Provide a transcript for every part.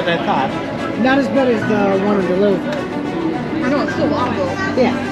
as I thought. Not as bad as the one in Duluth. I know, it's still walkable. Yeah.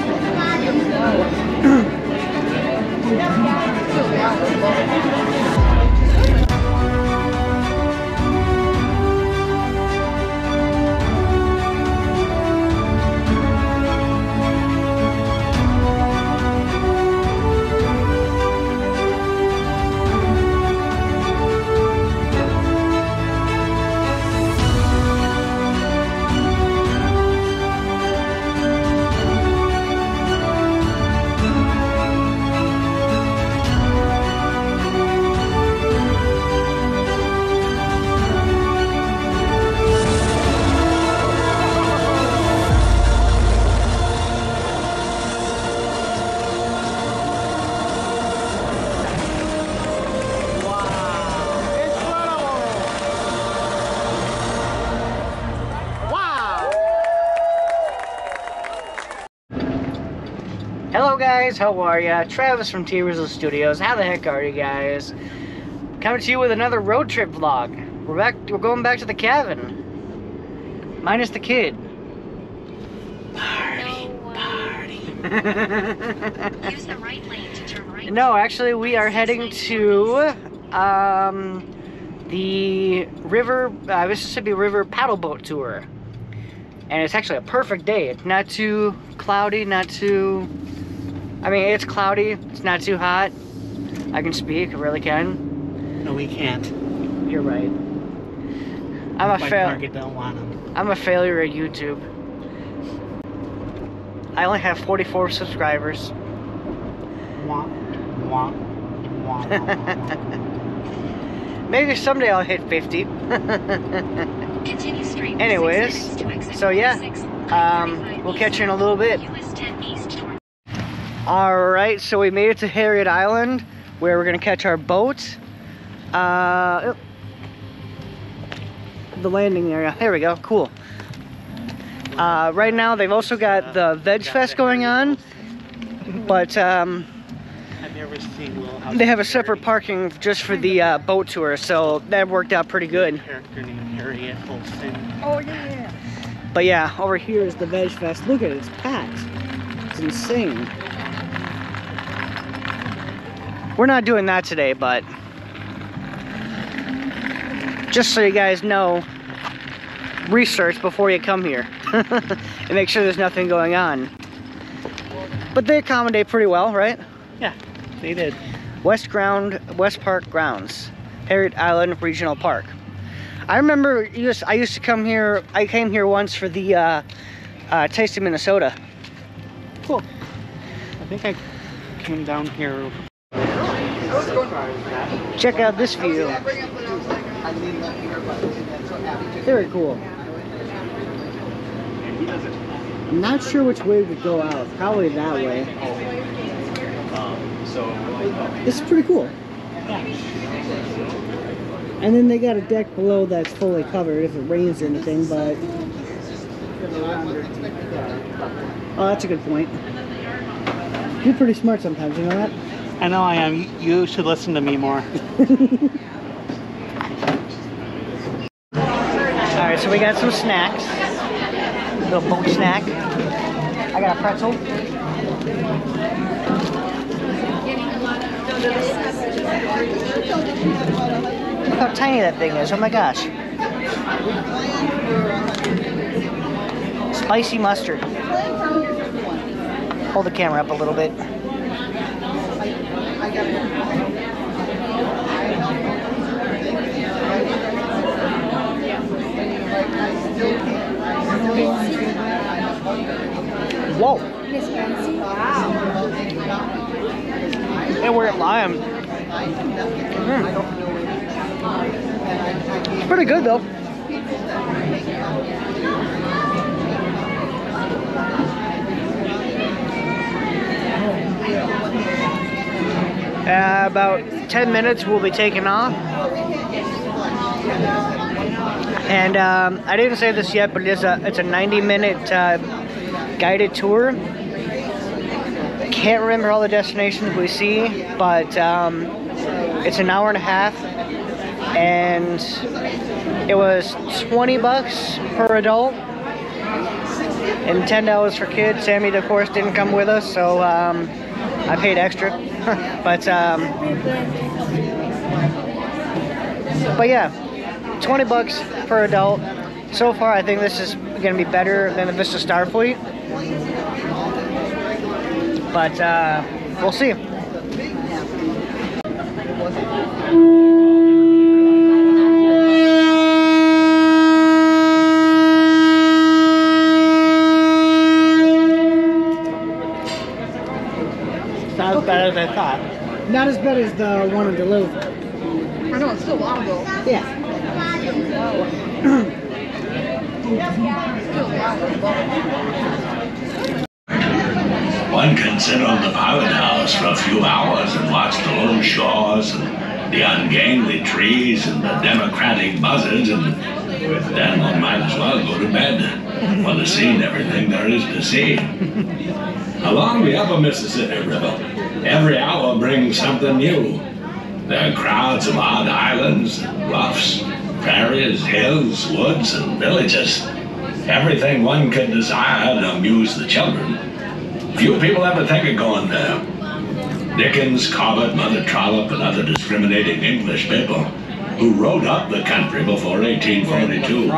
Hello guys, how are ya? Travis from T-Rizzle Studios. How the heck are you guys? Coming to you with another road trip vlog. We're going back to the cabin. Minus the kid. Party. Use the right lane to turn right. No, actually we are heading to the Mississippi River paddle boat tour. And it's actually a perfect day. It's not too cloudy, not too... I mean, it's cloudy, it's not too hot. I can speak, I really can. No, we can't. You're right. Target don't want them. I'm a failure at YouTube. I only have 44 subscribers. Wah, wah, wah, wah. Maybe someday I'll hit 50. Continue straight. Anyways, so yeah, we'll catch you in a little bit. Alright, so we made it to Harriet Island, where we're going to catch our boat. The landing area. There we go, cool. Right now they've also got the Veg Fest going on, but I've never seen Little House. They have a separate parking just for the boat tour, so that worked out pretty good. Character named Harriet Olsen. Oh, yeah. But yeah, over here is the Veg Fest. Look at it, it's packed. It's insane. We're not doing that today, but just so you guys know, research before you come here and make sure there's nothing going on. But they accommodate pretty well, right? Yeah, they did. West Park Grounds, Harriet Island Regional Park. I remember I used to come here. I came here once for the Taste of Minnesota. Cool. I think I came down here. Check out this view. Very cool. I'm not sure which way we go out. Probably that way. This is pretty cool. And then they got a deck below that's fully covered if it rains or anything, but... Oh, that's a good point. You're pretty smart sometimes, you know that? I know I am. You should listen to me more. Alright, so we got some snacks. A little boat snack. I got a pretzel. Look how tiny that thing is. Oh my gosh. Spicy mustard. Hold the camera up a little bit. Whoa. And we're at Lime. It's pretty good though. About 10 minutes we'll be taking off. And I didn't say this yet, but it's a 90-minute guided tour. Can't remember all the destinations we see, but it's an hour and a half and it was 20 bucks per adult and $10 for kids. Sammy, of course, didn't come with us, so I paid extra. But yeah, 20 bucks per adult. So far, I think this is going to be better than the Vista Starfleet. But we'll see. Not as bad as I thought. Not as bad as the one in Duluth. I know, it's still a while ago. Yeah. One can sit on the pilot house for a few hours and watch the lone shores and the ungainly trees and the democratic buzzards, and then one might as well go to bed for the scene everything there is to see. Along the upper Mississippi River, every hour brings something new. There are crowds of odd islands, bluffs, prairies, hills, woods, and villages. Everything one could desire to amuse the children. Few people ever think of going there. Dickens, Cobbett, Mother Trollope, and other discriminating English people who rode up the country before 1842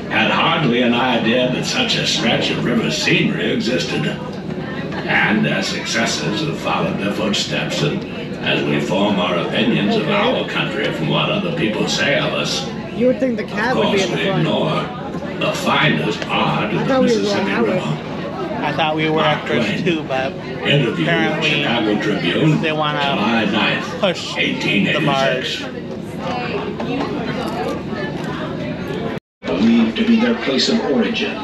had hardly an idea that such a stretch of river scenery existed. And their successors have followed their footsteps, and as we form our opinions of our country from what other people say of us, You would think the cab would be in the front. ignore the finest part of the Mississippi River. I thought we were extras too, but Interview apparently Chicago Tribune, they want July to 9th, push the barge. 1886. Believed to be their place of origin.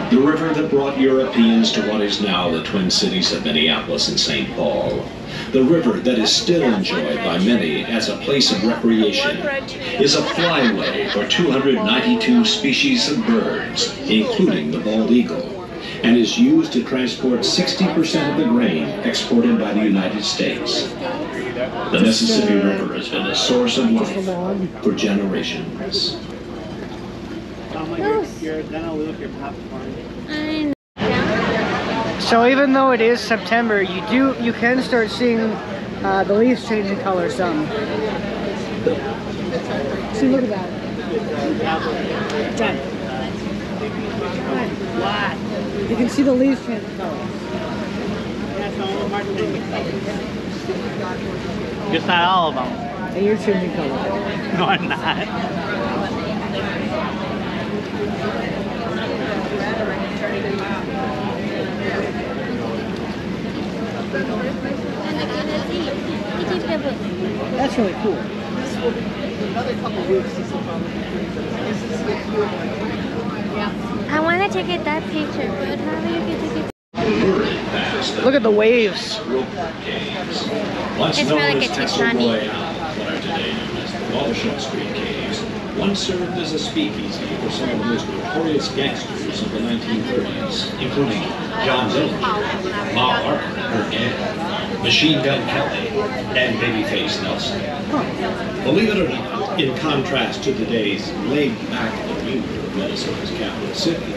The river that brought Europeans to what is now the Twin Cities of Minneapolis and St. Paul. The river that is still enjoyed by many as a place of recreation is a flyway for 292 species of birds, including the bald eagle, and is used to transport 60% of the grain exported by the United States. The Mississippi River has been a source of life for generations. You're gonna lose your popcorn. So even though it is September, you can start seeing the leaves changing color some. See, look at that. John. What? You can see the leaves changing color. Just not all of them. And you're changing color. No, I'm not. That's really cool. I want to take it that picture, but how do you get to get? Look at the waves. Once It's known more like as a Castle Titanic. Royale, what are today known as the Washington Street Caves, once served as a speakeasy for some of the most notorious gangsters of the 1930s, including John Dillinger, Ma Barker, Herb Gann, Machine Gun Kelly, and Babyface Nelson. Believe it or not, in contrast to today's laid-back demeanor of Minnesota's capital city,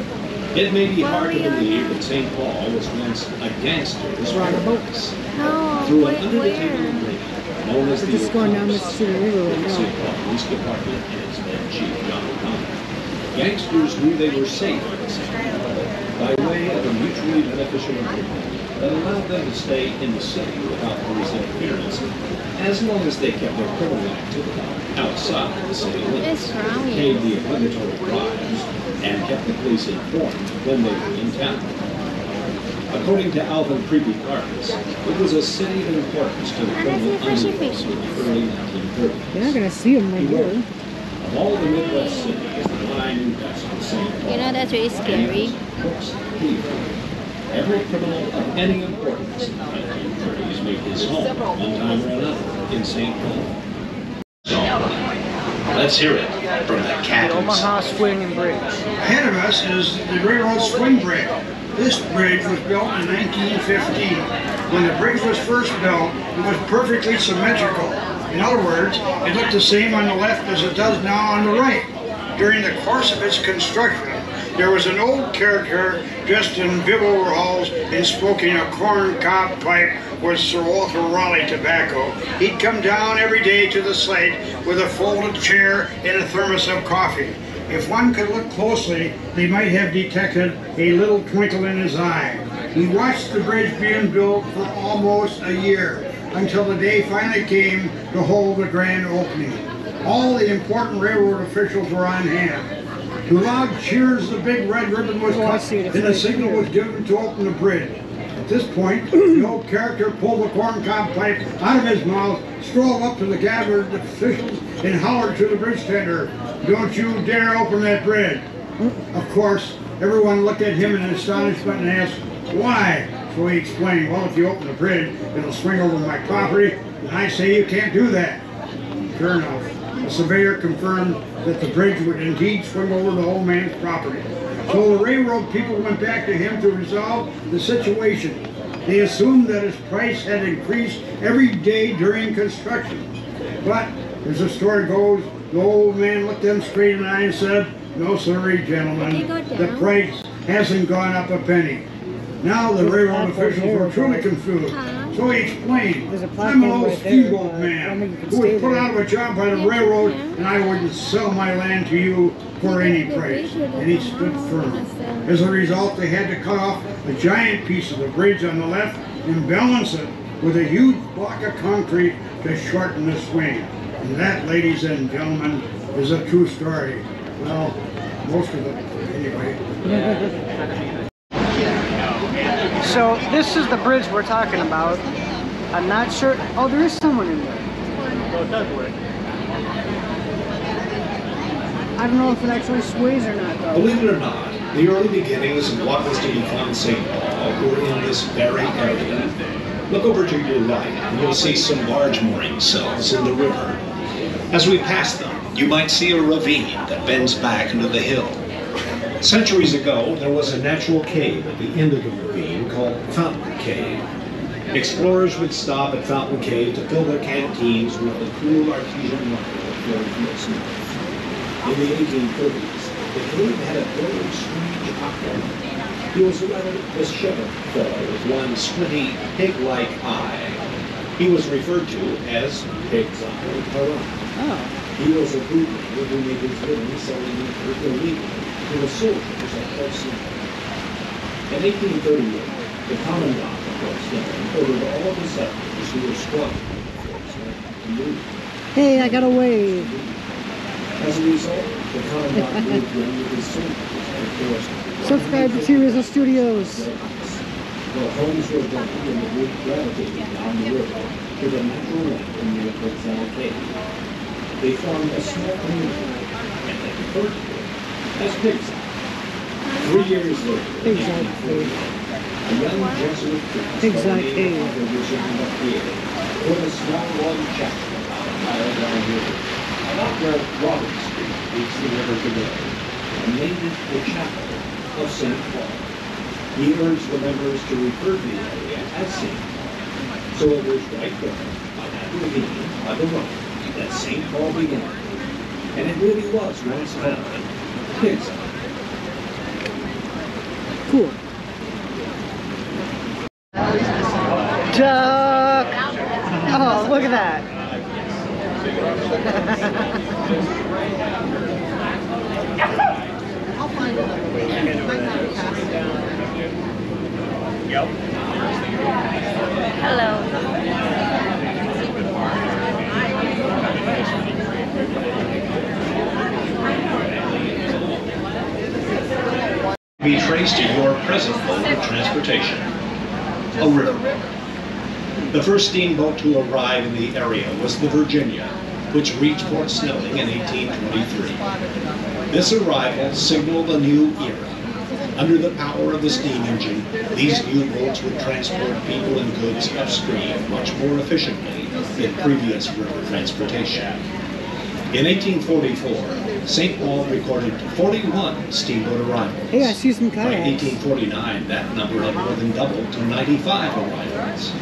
it may be hard to believe that St. Paul was once a gangster's paradise. No, Through an where? under-the-table agreement known as the Just going down Mississippi River right now. St. Paul Police Department and its head chief, John O'Connor, gangsters knew they were safe in the city by way of a mutually beneficial agreement that allowed them to stay in the city without police interference as long as they kept their criminal activity outside the city limits, It's wrong. paid the obligatory bribes, and kept the police informed when they were in town. According to Alvin Creepy Gardens, it was a city of importance to the criminal underworld in the early 1930s. You're not gonna see them right here. Of all the Midwest cities, the line knew best was St. Paul. You know, that's really scary. Every criminal of any importance in the 1930s made his home one time or another in St. Paul. So, let's hear it from the cat The Omaha Swing and Bridge. Ahead of us is the railroad swing bridge. This bridge was built in 1915. When the bridge was first built, it was perfectly symmetrical. In other words, it looked the same on the left as it does now on the right. During the course of its construction, there was an old character dressed in bib overalls and smoking a corn cob pipe with Sir Walter Raleigh tobacco. He'd come down every day to the site with a folded chair and a thermos of coffee. If one could look closely, they might have detected a little twinkle in his eye. We watched the bridge being built for almost a year, until the day finally came to hold the grand opening. All the important railroad officials were on hand. To loud cheers, the big red ribbon was cut, and the signal was given to open the bridge. At this point, the old character pulled the corncob pipe out of his mouth, strolled up to the gathered officials, and hollered to the bridge tender, "Don't you dare open that bridge." Of course, everyone looked at him in astonishment and asked, "Why?" So he explained, "Well, if you open the bridge, it'll swing over my property, and I say you can't do that." Sure enough, the surveyor confirmed that the bridge would indeed swing over the old man's property. So the railroad people went back to him to resolve the situation. They assumed that his price had increased every day during construction. But, as the story goes, the old man looked them straight in the eye and said, "No, sorry, gentlemen, the price hasn't gone up a penny." Now the railroad officials were truly confused. So he explained, "I'm an old steamboat man who was put out of a job by the railroad, and I wouldn't sell my land to you for any price." And he stood firm. As a result, they had to cut off a giant piece of the bridge on the left and balance it with a huge block of concrete to shorten the swing. And that, ladies and gentlemen, is a true story. Well, most of it, anyway. So this is the bridge we're talking about. I'm not sure. Oh, there is someone in there. So it does work. I don't know if it actually sways or not, though. Believe it or not, the early beginnings of what was to become St. Paul were in this very area. Look over to your right, and you'll see some large mooring cells in the river. As we pass them, you might see a ravine that bends back into the hill. Centuries ago, there was a natural cave at the end of the ravine called Fountain Cave. Explorers would stop at Fountain Cave to fill their canteens with the cool artesian water that flowed from its mouth. In the 1830s, the cave had a very strange operator. He was a rather disheveled fellow with one squinty, pig-like eye. He was referred to as Pig's Eye Haran. Oh. He was a bootlegger who made his living selling liquor illegally to the soldiers at Fort Snelling. In 1838, the commandant of Fort Snelling ordered all of the settlers who were struggling with Fort Snelling to move. Hey, I got away. As a result, the commandant moved in with his soldiers to Fort Snelling. Subscribe to T-Rizzle Studios. The homes were built and the wood gravitated down the river to the natural land near the Fort Cave. They formed a small community and they referred to it as Pig's Eye. 3 years later, in 1840, a young Jesuit priest Pig's by Eye the name Cave. of Rizzo put a small log chapel about a mile down the river, about where Robin Street meets the river today, and named it the Chapel of St. Paul. He urged the members to refer to the area as St. Paul. So it was right there, on that ravine, by the road, that St. Paul began. And it really was once called Pig's Eye. Cool. Duck! Oh, look at that. Be traced to your present mode of transportation. A river. The first steamboat to arrive in the area was the Virginia, which reached Fort Snelling in 1823. This arrival signaled a new era. Under the power of the steam engine, these new boats would transport people and goods upstream much more efficiently than previous river transportation. In 1844, St. Paul recorded 41 steamboat arrivals. Hey, I see some By kayaks. 1849, that number had more than doubled to 95 arrivals.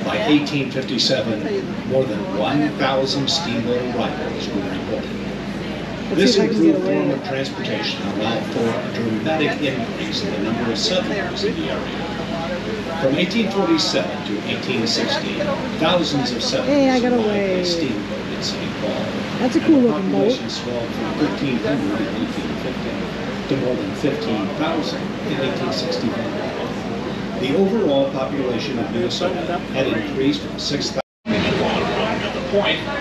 By 1857, more than 1,000 steamboat arrivals were reported. This improved form of transportation allowed for a dramatic increase in the number of settlers in the area. From 1847 to 1860, thousands of settlers arrived by steamboat in St. Paul. That's a cool looking boat. The population swelled from 1,300 in 1850 to more than 15,000 in 1865. The overall population of Minnesota had increased from 6,000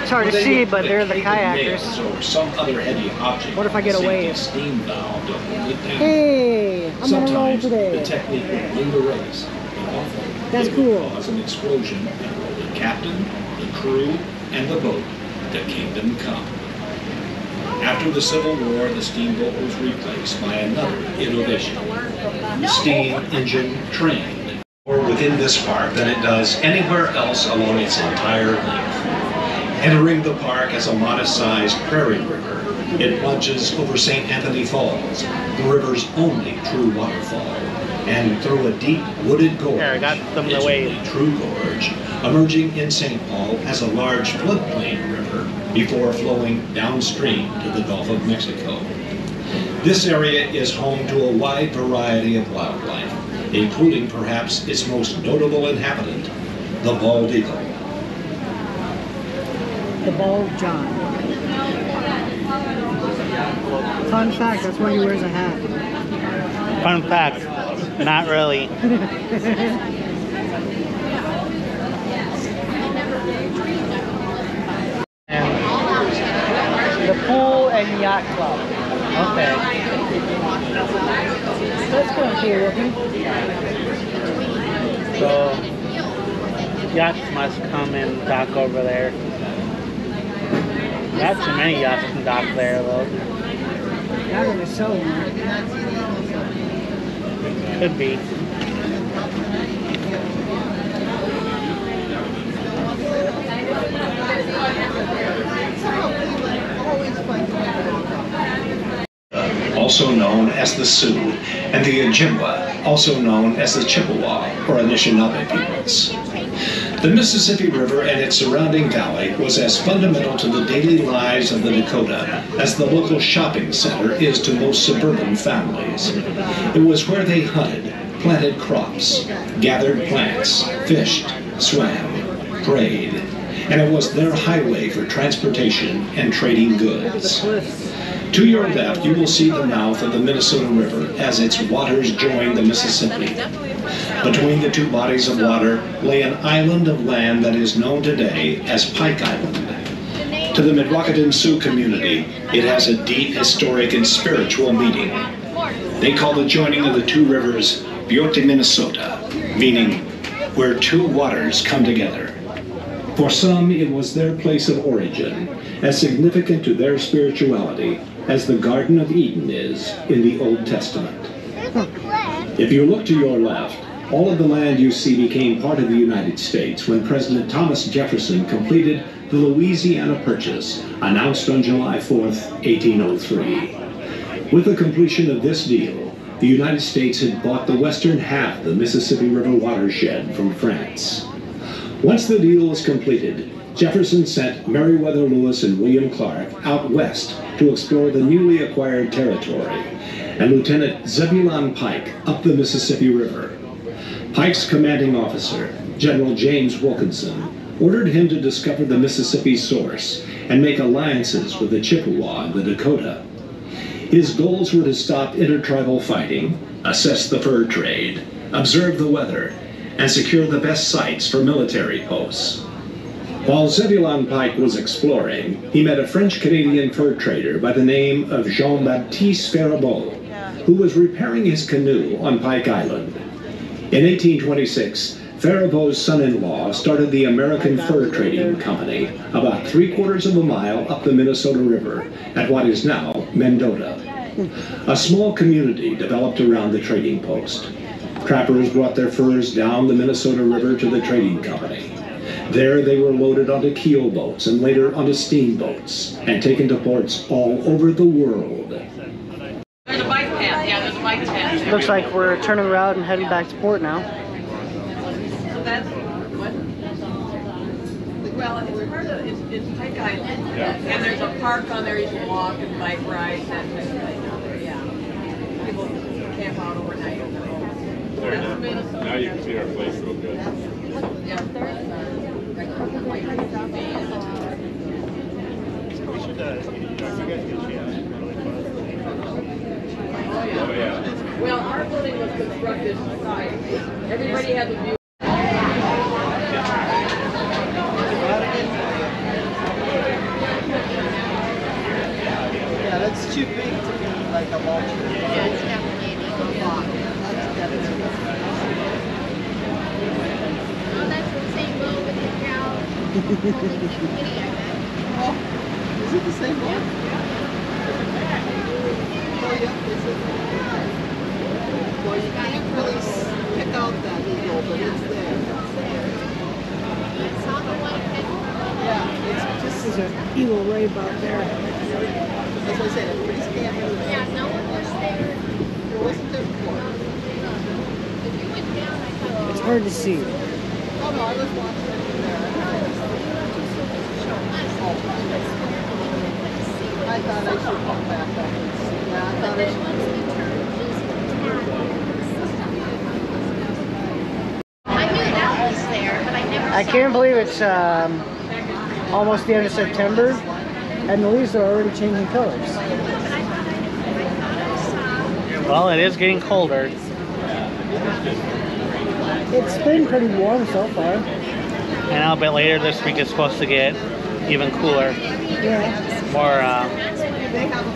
It's hard to see, but they're the kayakers. Or some other heavy object. What if I get a wave? Steam valve to hold it down. Hey, I'm on a roll Sometimes the today. technique will win the race. But often That's it will cool. cause an explosion and roll the captain, the crew, and the boat to kingdom come. After the Civil War, the steamboat was replaced by another innovation, the steam engine train. More within this park than it does anywhere else along its entire length. Entering the park as a modest-sized prairie river, it plunges over St. Anthony Falls, the river's only true waterfall, and through a deep wooded gorge. There, I got them the its wave. only true gorge, emerging in St. Paul as a large floodplain river before flowing downstream to the Gulf of Mexico. This area is home to a wide variety of wildlife, including perhaps its most notable inhabitant, the bald eagle. The bald John. Fun fact, that's why he wears a hat. Fun fact, not really. The pool and yacht club. Okay. That's kind of cool looking. So, yachts must come and dock over there. Not too many yachts can dock there, though. Not gonna sell one. Could be. Also known as the Sioux, and the Ojibwa, also known as the Chippewa or Anishinaabe peoples. The Mississippi River and its surrounding valley was as fundamental to the daily lives of the Dakota as the local shopping center is to most suburban families. It was where they hunted, planted crops, gathered plants, fished, swam, prayed, and it was their highway for transportation and trading goods. To your left, you will see the mouth of the Minnesota River as its waters join the Mississippi. Between the two bodies of water lay an island of land that is known today as Pike Island. To the Midwakaton Sioux community, it has a deep historic and spiritual meaning. They call the joining of the two rivers Biote, Minnesota, meaning where two waters come together. For some, it was their place of origin, as significant to their spirituality as the Garden of Eden is in the Old Testament. If you look to your left, all of the land you see became part of the United States when President Thomas Jefferson completed the Louisiana Purchase, announced on July 4th, 1803. With the completion of this deal, the United States had bought the western half of the Mississippi River watershed from France. Once the deal was completed, Jefferson sent Meriwether Lewis and William Clark out west to explore the newly acquired territory, and Lieutenant Zebulon Pike up the Mississippi River. Pike's commanding officer, General James Wilkinson, ordered him to discover the Mississippi's source and make alliances with the Chippewa and the Dakota. His goals were to stop intertribal fighting, assess the fur trade, observe the weather, and secure the best sites for military posts. While Zebulon Pike was exploring, he met a French-Canadian fur trader by the name of Jean-Baptiste Faribault, who was repairing his canoe on Pike Island. In 1826, Faribault's son-in-law started the American Fur Trading Company about 3/4 of a mile up the Minnesota River at what is now Mendota. A small community developed around the trading post. Trappers brought their furs down the Minnesota River to the trading company. There they were loaded onto keel boats and later onto steamboats and taken to ports all over the world. There's a bike path. Yeah, there's a bike path. Looks like we're turning around and heading back to port now. So that's what? Well, it's Pike Island. Yeah. And there's a park on there you can walk and bike ride and that type of thing out there. Yeah. People camp out overnight over there. Now you can see our place real good. Oh yeah. Well, our building was constructed side. Everybody had the view. Yeah, that's too big to be like a vulture. Yeah, it's definitely an eagle block. Oh, that's the same boat with the cow. Oh, is it the same one? Oh, yeah, is it? Well, you can't really pick out that eagle, but it's there. It's on the white head. Yeah, it's just There's an eagle right about there. as I said, everybody's camping. Yeah, no one was there. There wasn't there before. If you went down, I thought. It's hard to see. Oh no, I was watching it from there. I thought I should come back up and see. Yeah, I But thought I then should. once we turned just I knew that was there, but I never I saw can't it. believe it's almost the end of September and the leaves are already changing colors. Well, it is getting colder. It's been pretty warm so far. And now a bit later this week it's supposed to get even cooler. Yeah. More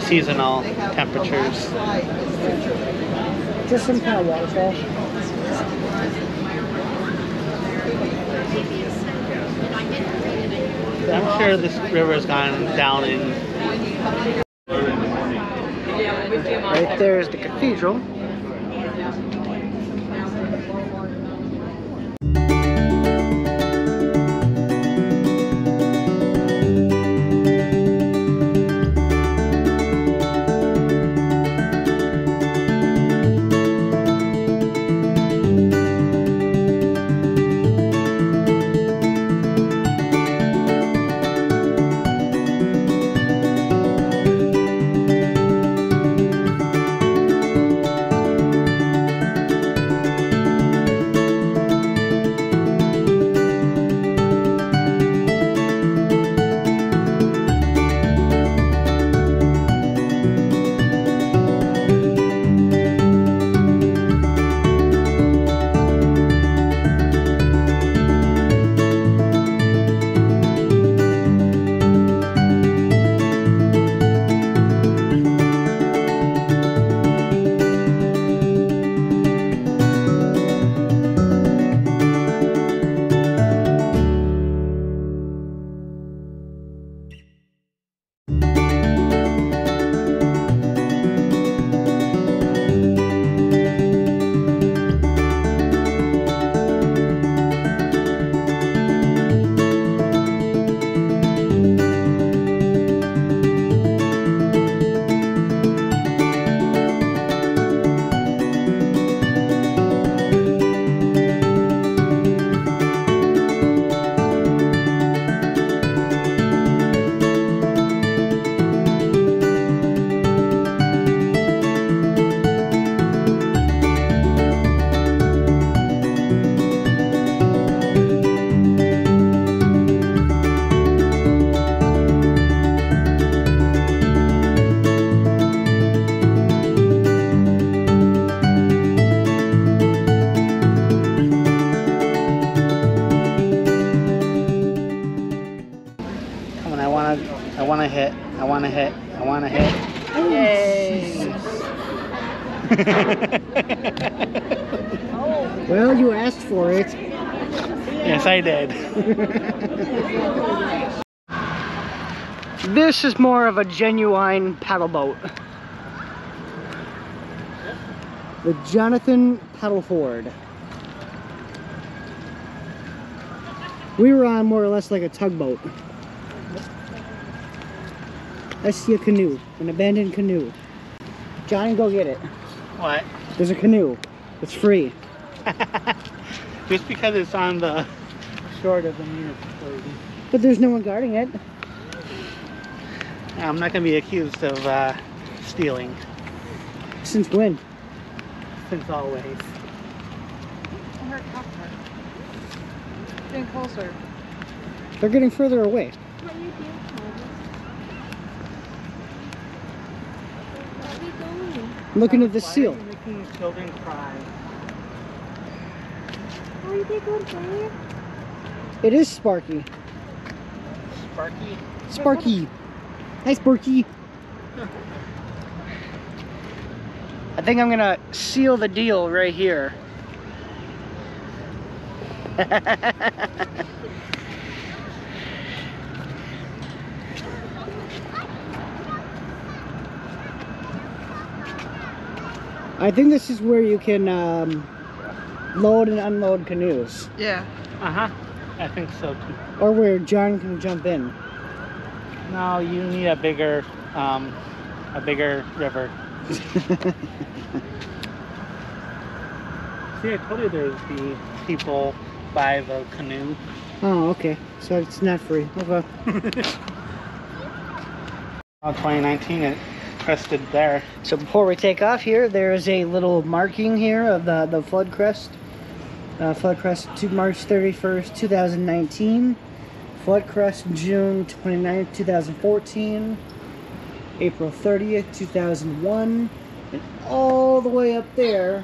seasonal temperatures. Just some kind of waterfall. I'm sure this river has gone down in... Right there's the cathedral. I want to hit. Yay! Well, you asked for it. Yes, I did. This is more of a genuine paddle boat. The Jonathan Paddle Ford. We were on more or less like a tugboat. I see a canoe, an abandoned canoe. Johnny, go get it. What? There's a canoe. It's free. Just because it's on the shore doesn't mean it's free. But there's no one guarding it. I'm not going to be accused of stealing. Since when? Since always. I heard copper. Getting closer. They're getting further away. What are you doing, Thomas? What are we doing? Looking at the Why are seal. you making children cry? Are you going there? It is Sparky. Sparky? Sparky. Hi, Sparky. I think I'm gonna seal the deal right here. I think this is where you can load and unload canoes. Yeah. Uh-huh. I think so too. Or where John can jump in. No, you need a bigger river. See, I told you there's the people by the canoe. Oh, okay. So it's not free. Okay. 2019, it crested there. So before we take off here, there is a little marking here of the flood crest. Flood crest to March 31st, 2019. Flood crest June 29th, 2014. April 30th, 2001. And all the way up there,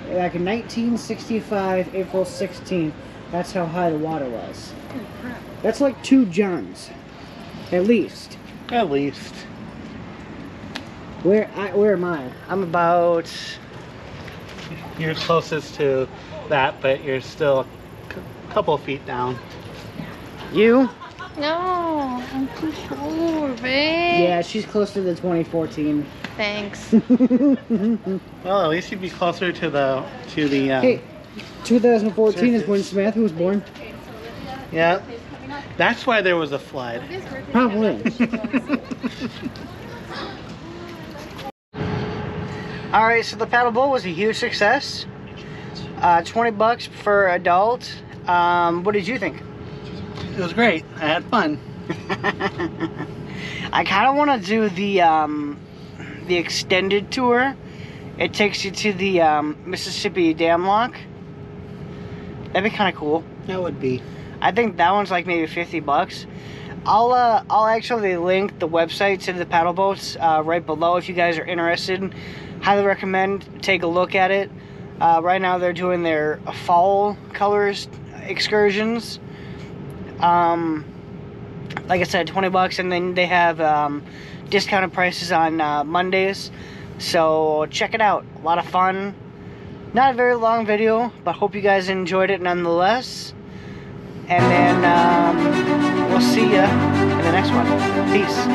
back in 1965, April 16th. That's how high the water was. That's like 2 Johns, at least. At least. Where am I? I'm about... You're closest to that, but you're still a couple feet down. You? No, I'm too short, babe. Yeah, she's close to the 2014. Thanks. Well, at least you'd be closer to the Hey, 2014 is when Samantha was born. Yeah. That's why there was a flood. Probably. Alright, so the paddle boat was a huge success. 20 bucks for adult. What did you think? It was great. I had fun. I kind of want to do the extended tour. It takes you to the Mississippi Dam Lock. That'd be kind of cool. That would be. I think that one's like maybe 50 bucks. I'll actually link the website to the paddle boats right below if you guys are interested. Highly recommend take a look at it. Right now they're doing their fall colors excursions. Like I said, 20 bucks, and then they have discounted prices on Mondays. So check it out. A lot of fun. Not a very long video, but hope you guys enjoyed it nonetheless. And then we'll see ya in the next one. Peace.